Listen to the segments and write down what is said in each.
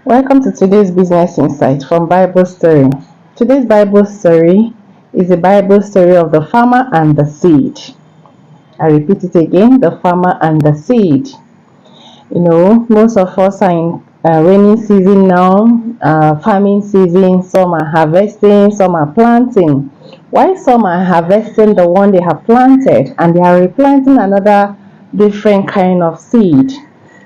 Welcome to today's business insight from Bible Story. Today's Bible story is the Bible story of the farmer and the seed. I repeat it again, the farmer and the seed. Most of us are in rainy season now, farming season. Some are harvesting, some are planting. While some are harvesting the one they have planted and they are replanting another different kind of seed.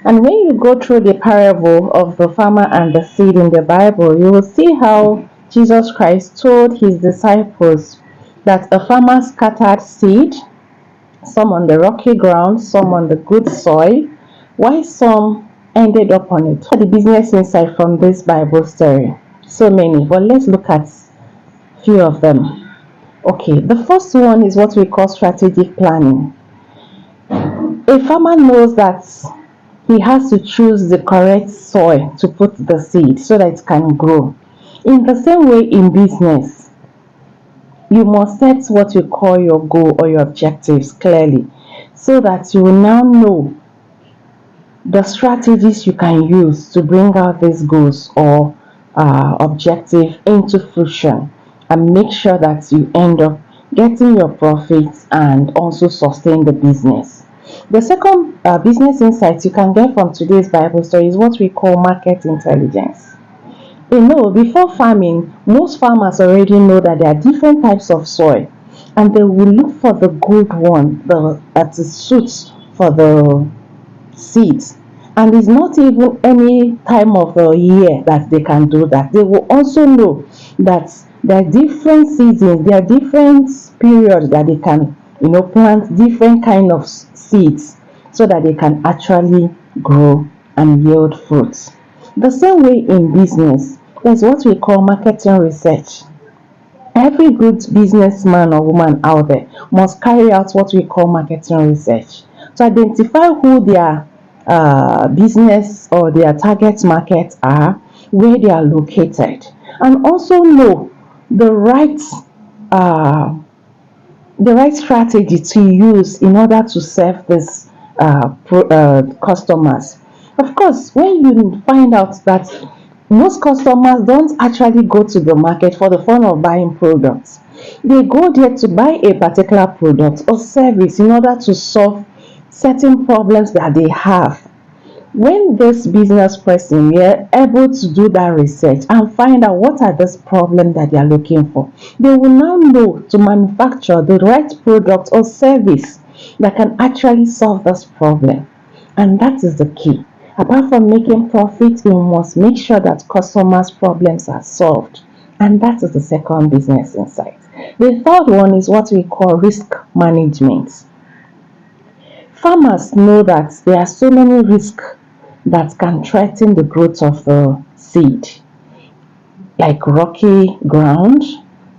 And when you go through the parable of the farmer and the seed in the Bible, you will see how Jesus Christ told his disciples that a farmer scattered seed, some on the rocky ground, some on the good soil, while some ended up on it. The business insight from this Bible story, so many, but let's look at few of them. Okay, the first one is what we call strategic planning. A farmer knows that he has to choose the correct soil to put the seed so that it can grow. In the same way, in business, you must set what you call your goal or your objectives clearly so that you will now know the strategies you can use to bring out these goals or objective into fruition and make sure that you end up getting your profits and also sustain the business. The second business insight you can get from today's Bible story is what we call market intelligence. Before farming, most farmers already know that there are different types of soil and they will look for the good one that suits for the seeds. And it's not even any time of the year that they can do that. They will also know that there are different seasons, there are different periods that they can plant different kind of seeds so that they can actually grow and yield fruits. The same way in business, there's what we call marketing research. Every good businessman or woman out there must carry out what we call marketing research to identify who their business or their target market are, where they are located, and also know the right uh, strategy to use in order to serve these customers. Of course, when you find out that most customers don't actually go to the market for the fun of buying products, they go there to buy a particular product or service in order to solve certain problems that they have. When this business person were able to do that research and find out what are those problems that they are looking for, they will now know to manufacture the right product or service that can actually solve this problem. And that is the key. Apart from making profit, you must make sure that customers' problems are solved. And that is the second business insight. The third one is what we call risk management. Farmers know that there are so many risks that can threaten the growth of the seed, like rocky ground,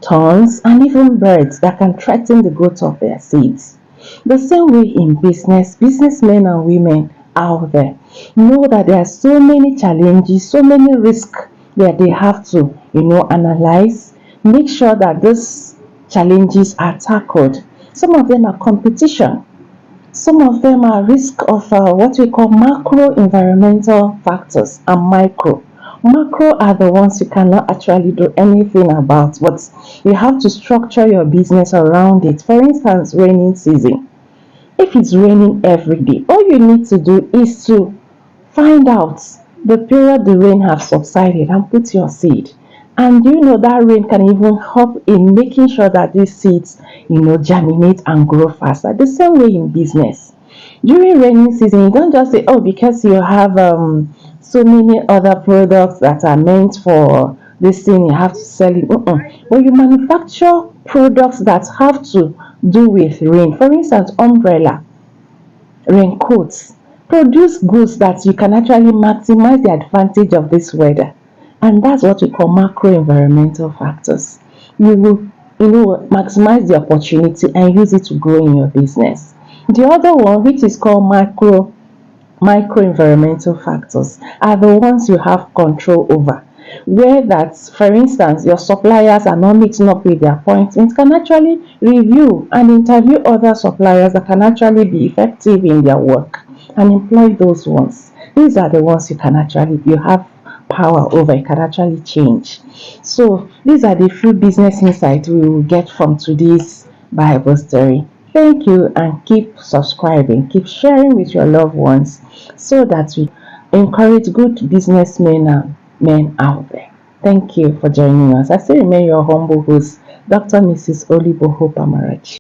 thorns, and even birds that can threaten the growth of their seeds. The same way in business, businessmen and women out there know that there are so many challenges, so many risks that they have to, analyze, make sure that these challenges are tackled. Some of them are competition. Some of them are risk of what we call macro environmental factors and micro. Macro are the ones you cannot actually do anything about, but you have to structure your business around it. For instance, raining season. If it's raining every day, all you need to do is to find out the period the rain have subsided and put your seed. And that rain can even help in making sure that these seeds, germinate and grow faster. The same way in business. During rainy season, you don't just say, oh, because you have so many other products that are meant for this thing, you have to sell it. But you manufacture products that have to do with rain. For instance, umbrella, raincoats. Produce goods that you can actually maximize the advantage of this weather. And that's what we call macro environmental factors. You will, maximize the opportunity and use it to grow in your business. The other one, which is called micro environmental factors, are the ones you have control over. Where that, for instance, your suppliers are not meeting up with their appointments, can actually review and interview other suppliers that can actually be effective in their work and employ those ones. These are the ones you have power over, it can actually change. So these are the few business insights we will get from today's Bible story. Thank you, and keep subscribing, keep sharing with your loved ones so that we encourage good businessmen and men out there. Thank you for joining us. I still remain your humble host, Dr. Mrs. Olibo Hope Amarachi.